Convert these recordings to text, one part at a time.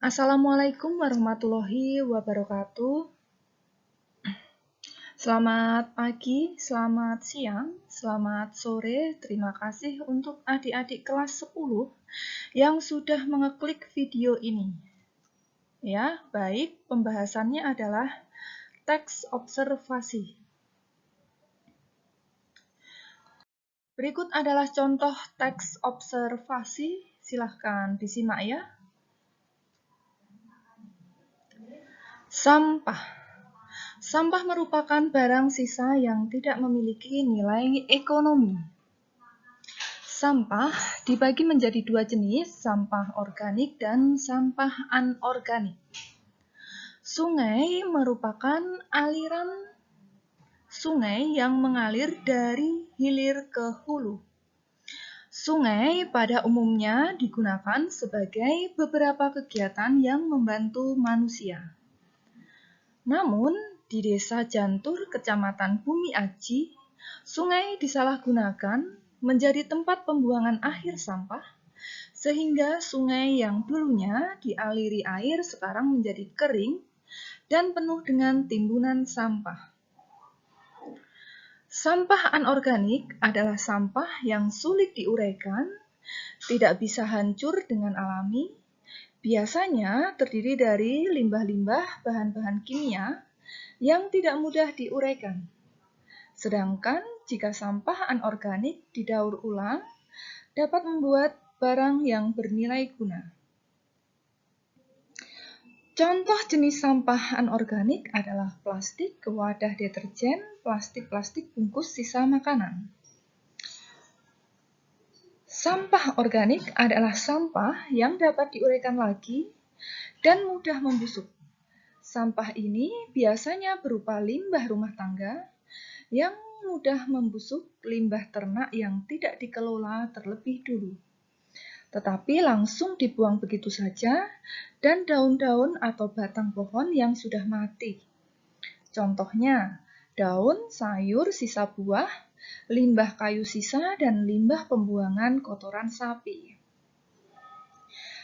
Assalamualaikum warahmatullahi wabarakatuh. Selamat pagi, selamat siang, selamat sore. Terima kasih untuk adik-adik kelas 10 yang sudah mengeklik video ini. Ya, baik, pembahasannya adalah teks observasi. Berikut adalah contoh teks observasi. Silahkan disimak ya. Sampah. Sampah merupakan barang sisa yang tidak memiliki nilai ekonomi. Sampah dibagi menjadi dua jenis, sampah organik dan sampah anorganik. Sungai merupakan aliran sungai yang mengalir dari hilir ke hulu. Sungai pada umumnya digunakan sebagai beberapa kegiatan yang membantu manusia. Namun, di Desa Jantur, Kecamatan Bumi Aji, sungai disalahgunakan menjadi tempat pembuangan akhir sampah, sehingga sungai yang dulunya dialiri air sekarang menjadi kering dan penuh dengan timbunan sampah. Sampah anorganik adalah sampah yang sulit diuraikan, tidak bisa hancur dengan alami, biasanya terdiri dari limbah-limbah bahan-bahan kimia yang tidak mudah diuraikan. Sedangkan jika sampah anorganik didaur ulang, dapat membuat barang yang bernilai guna. Contoh jenis sampah anorganik adalah plastik, wadah deterjen, plastik bungkus sisa makanan. Sampah organik adalah sampah yang dapat diuraikan lagi dan mudah membusuk. Sampah ini biasanya berupa limbah rumah tangga yang mudah membusuk, limbah ternak yang tidak dikelola terlebih dulu, tetapi langsung dibuang begitu saja, dan daun-daun atau batang pohon yang sudah mati. Contohnya, daun, sayur, sisa buah, limbah kayu sisa, dan limbah pembuangan kotoran sapi.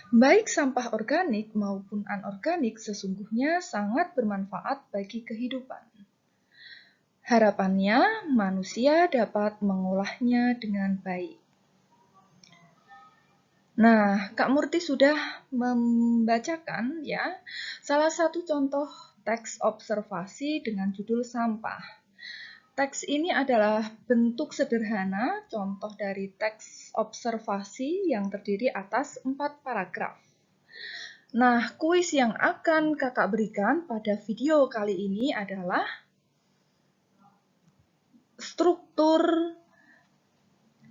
Baik sampah organik maupun anorganik sesungguhnya sangat bermanfaat bagi kehidupan. Harapannya, manusia dapat mengolahnya dengan baik. Nah, Kak Murti sudah membacakan ya salah satu contoh teks observasi dengan judul sampah. Teks ini adalah bentuk sederhana contoh dari teks observasi yang terdiri atas 4 paragraf. Nah, kuis yang akan kakak berikan pada video kali ini adalah struktur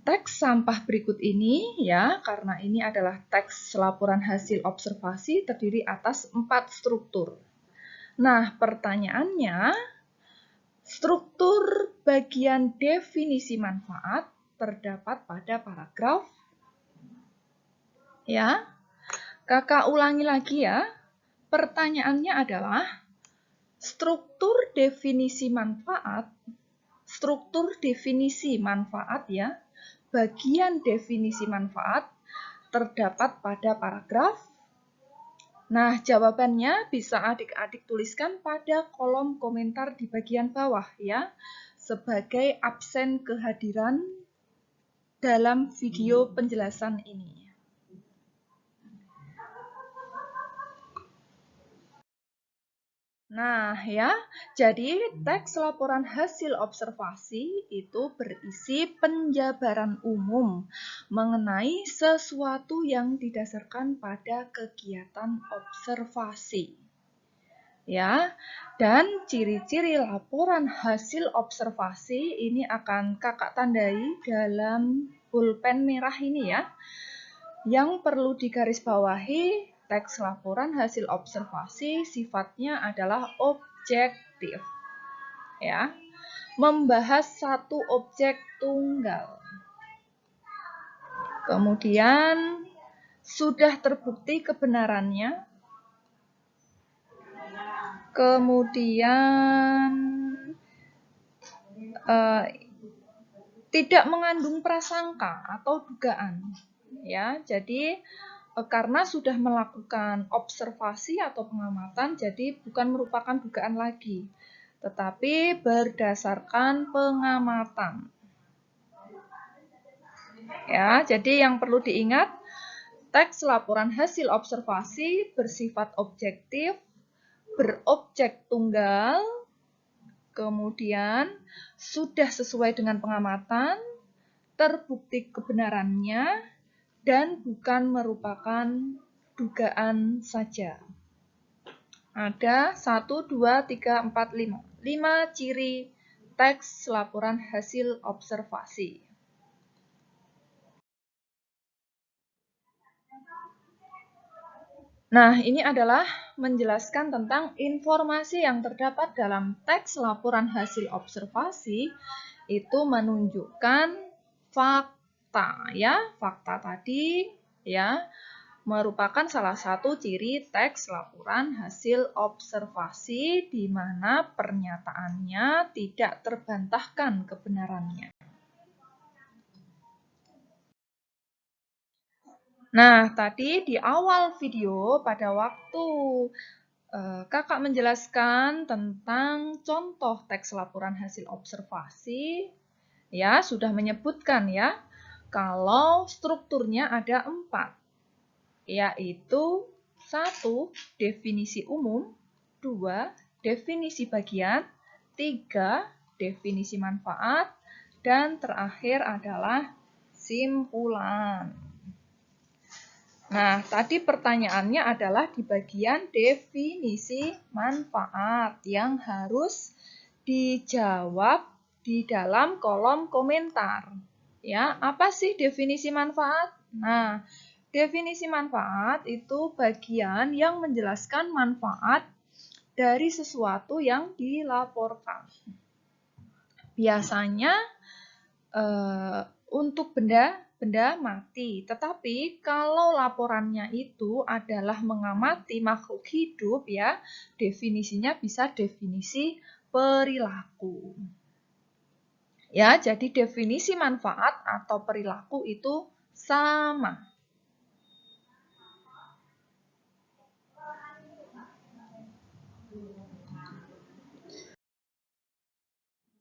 teks sampah berikut ini ya, karena ini adalah teks laporan hasil observasi terdiri atas 4 struktur. Nah, pertanyaannya, struktur bagian definisi manfaat terdapat pada paragraf ya. Kakak ulangi lagi ya. Pertanyaannya adalah struktur definisi manfaat ya. Bagian definisi manfaat terdapat pada paragraf. Nah, jawabannya bisa adik-adik tuliskan pada kolom komentar di bagian bawah ya, sebagai absen kehadiran dalam video penjelasan ini. Nah ya, jadi teks laporan hasil observasi itu berisi penjabaran umum mengenai sesuatu yang didasarkan pada kegiatan observasi. Ya, dan ciri-ciri laporan hasil observasi ini akan kakak tandai dalam pulpen merah ini ya. Yang perlu digarisbawahi, teks laporan hasil observasi sifatnya adalah objektif. Ya. Membahas satu objek tunggal. Kemudian sudah terbukti kebenarannya. Kemudian tidak mengandung prasangka atau dugaan. Ya, jadi karena sudah melakukan observasi atau pengamatan, jadi bukan merupakan dugaan lagi, tetapi berdasarkan pengamatan. Ya, jadi yang perlu diingat, teks laporan hasil observasi bersifat objektif, berobjek tunggal, kemudian sudah sesuai dengan pengamatan, terbukti kebenarannya, dan bukan merupakan dugaan saja. Ada 1, 2, 3, 4, 5. 5 ciri teks laporan hasil observasi. Nah, ini adalah menjelaskan tentang informasi yang terdapat dalam teks laporan hasil observasi itu menunjukkan fakta ya. Fakta tadi ya merupakan salah satu ciri teks laporan hasil observasi di mana pernyataannya tidak terbantahkan kebenarannya. Nah, tadi di awal video pada waktu kakak menjelaskan tentang contoh teks laporan hasil observasi, ya sudah menyebutkan ya, kalau strukturnya ada 4, yaitu 1. Definisi umum, 2. Definisi bagian, 3. Definisi manfaat, dan terakhir adalah simpulan. Nah, tadi pertanyaannya adalah di bagian definisi manfaat yang harus dijawab di dalam kolom komentar. Ya, apa sih definisi manfaat? Nah, definisi manfaat itu bagian yang menjelaskan manfaat dari sesuatu yang dilaporkan. Biasanya untuk benda mati. Tetapi kalau laporannya itu adalah mengamati makhluk hidup ya, definisinya bisa definisi perilaku. Ya, jadi definisi manfaat atau perilaku itu sama.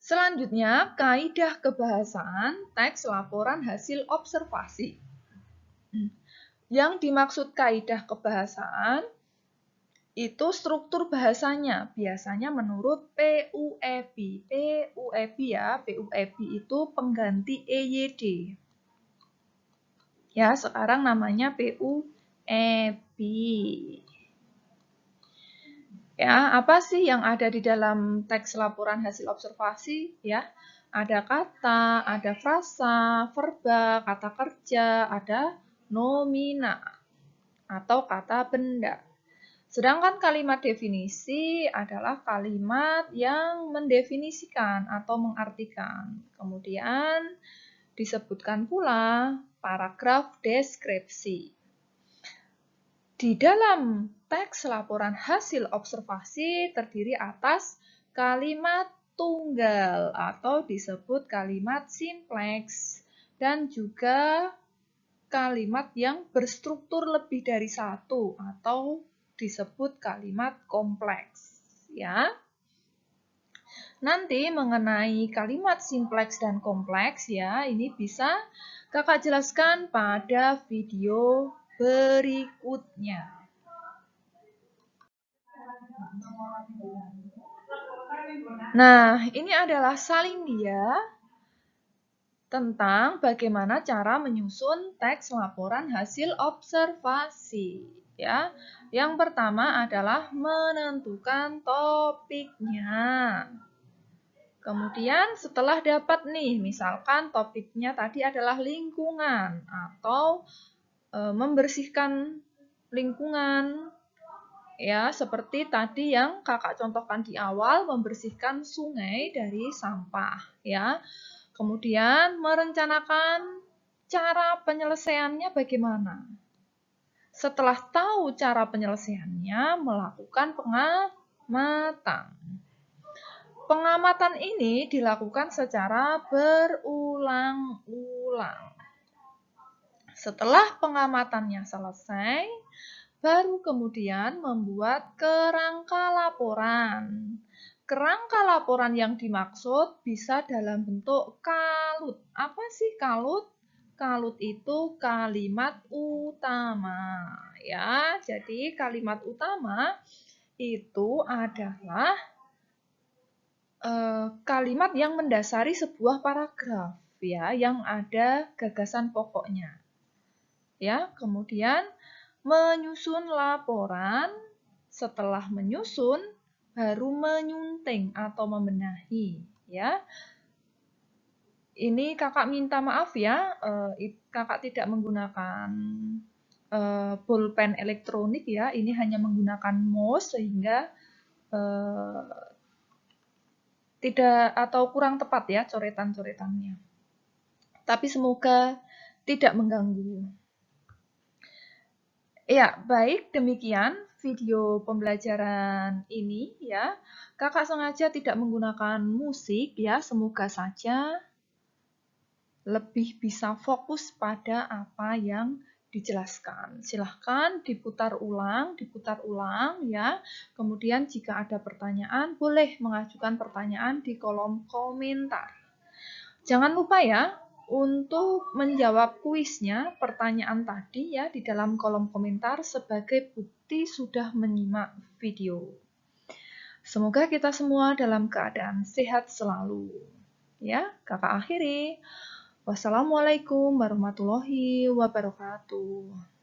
Selanjutnya, kaidah kebahasaan teks laporan hasil observasi. Yang dimaksud kaidah kebahasaan itu struktur bahasanya, biasanya menurut PUEB. PUEB ya, PUEB itu pengganti EYD. Ya, sekarang namanya PUEB. Ya, apa sih yang ada di dalam teks laporan hasil observasi? Ya, ada kata, ada frasa, verba, kata kerja, ada nomina atau kata benda. Sedangkan kalimat definisi adalah kalimat yang mendefinisikan atau mengartikan. Kemudian disebutkan pula paragraf deskripsi. Di dalam teks laporan hasil observasi terdiri atas kalimat tunggal atau disebut kalimat simpleks dan juga kalimat yang berstruktur lebih dari satu atau disebut kalimat kompleks ya. Nanti mengenai kalimat simpleks dan kompleks ya, ini bisa kakak jelaskan pada video berikutnya. Nah, ini adalah salindia tentang bagaimana cara menyusun teks laporan hasil observasi. Ya, yang pertama adalah menentukan topiknya. Kemudian setelah dapat nih, misalkan topiknya tadi adalah lingkungan atau membersihkan lingkungan. Ya, seperti tadi yang kakak contohkan di awal, membersihkan sungai dari sampah. Ya, kemudian merencanakan cara penyelesaiannya bagaimana. Setelah tahu cara penyelesaiannya, melakukan pengamatan. Pengamatan ini dilakukan secara berulang-ulang. Setelah pengamatannya selesai, baru kemudian membuat kerangka laporan. Kerangka laporan yang dimaksud bisa dalam bentuk kalut. Apa sih kalut? Kalut itu kalimat utama, ya. Jadi kalimat utama itu adalah kalimat yang mendasari sebuah paragraf, ya, yang ada gagasan pokoknya. Ya, kemudian menyusun laporan, setelah menyusun baru menyunting atau membenahi, ya. Ini kakak minta maaf ya, kakak tidak menggunakan pulpen elektronik ya, ini hanya menggunakan mouse sehingga tidak atau kurang tepat ya coretan-coretannya. Tapi semoga tidak mengganggu. Ya, baik, demikian video pembelajaran ini ya. Kakak sengaja tidak menggunakan musik ya, semoga saja lebih bisa fokus pada apa yang dijelaskan. Silahkan diputar ulang ya. Kemudian jika ada pertanyaan, boleh mengajukan pertanyaan di kolom komentar. Jangan lupa ya, untuk menjawab kuisnya, pertanyaan tadi ya di dalam kolom komentar sebagai bukti sudah menyimak video. Semoga kita semua dalam keadaan sehat selalu. Ya, kakak akhiri. Wassalamualaikum warahmatullahi wabarakatuh.